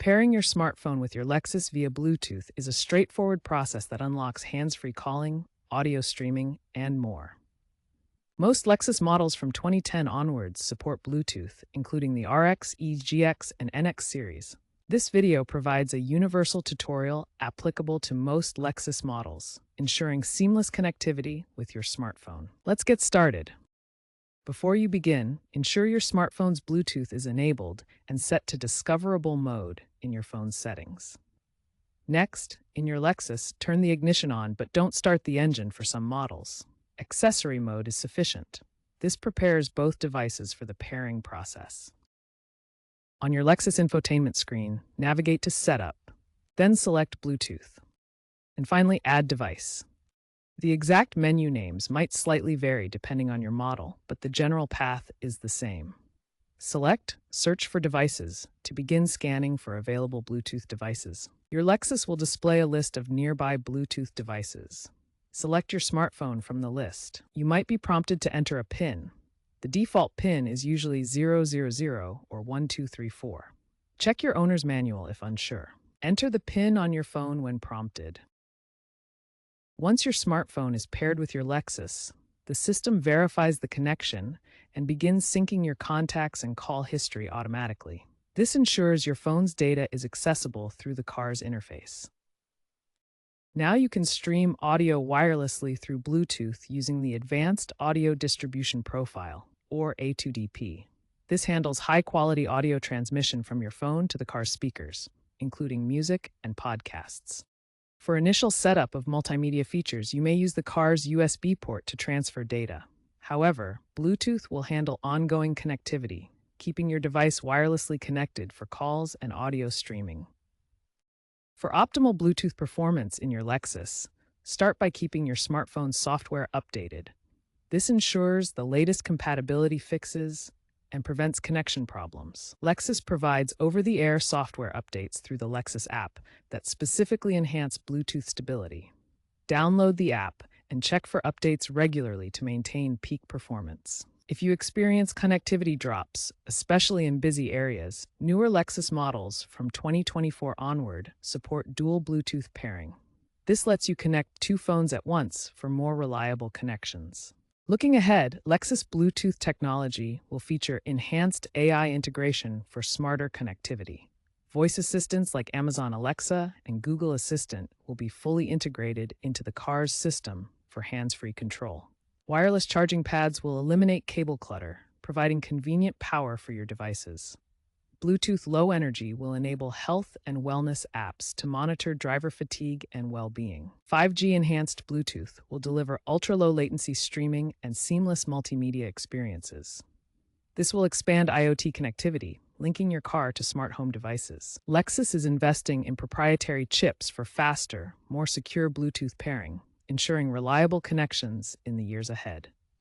Pairing your smartphone with your Lexus via Bluetooth is a straightforward process that unlocks hands-free calling, audio streaming, and more. Most Lexus models from 2010 onwards support Bluetooth, including the RX, EGX, and NX series. This video provides a universal tutorial applicable to most Lexus models, ensuring seamless connectivity with your smartphone. Let's get started. Before you begin, ensure your smartphone's Bluetooth is enabled and set to discoverable mode in your phone's settings. Next, in your Lexus, turn the ignition on but don't start the engine for some models. Accessory mode is sufficient. This prepares both devices for the pairing process. On your Lexus infotainment screen, navigate to Setup, then select Bluetooth, and finally Add Device. The exact menu names might slightly vary depending on your model, but the general path is the same. Select Search for Devices to begin scanning for available Bluetooth devices. Your Lexus will display a list of nearby Bluetooth devices. Select your smartphone from the list. You might be prompted to enter a PIN. The default PIN is usually 000 or 1234. Check your owner's manual if unsure. Enter the PIN on your phone when prompted. Once your smartphone is paired with your Lexus, the system verifies the connection and begins syncing your contacts and call history automatically. This ensures your phone's data is accessible through the car's interface. Now you can stream audio wirelessly through Bluetooth using the Advanced Audio Distribution Profile, or A2DP. This handles high-quality audio transmission from your phone to the car's speakers, including music and podcasts. For initial setup of multimedia features, you may use the car's USB port to transfer data. However, Bluetooth will handle ongoing connectivity, keeping your device wirelessly connected for calls and audio streaming. For optimal Bluetooth performance in your Lexus, start by keeping your smartphone's software updated. This ensures the latest compatibility fixes and prevents connection problems. Lexus provides over-the-air software updates through the Lexus app that specifically enhance Bluetooth stability. Download the app and check for updates regularly to maintain peak performance. If you experience connectivity drops, especially in busy areas, newer Lexus models from 2024 onward support dual Bluetooth pairing. This lets you connect two phones at once for more reliable connections. Looking ahead, Lexus Bluetooth technology will feature enhanced AI integration for smarter connectivity. Voice assistants like Amazon Alexa and Google Assistant will be fully integrated into the car's system for hands-free control. Wireless charging pads will eliminate cable clutter, providing convenient power for your devices. Bluetooth Low Energy will enable health and wellness apps to monitor driver fatigue and well-being. 5G Enhanced Bluetooth will deliver ultra-low latency streaming and seamless multimedia experiences. This will expand IoT connectivity, linking your car to smart home devices. Lexus is investing in proprietary chips for faster, more secure Bluetooth pairing, ensuring reliable connections in the years ahead.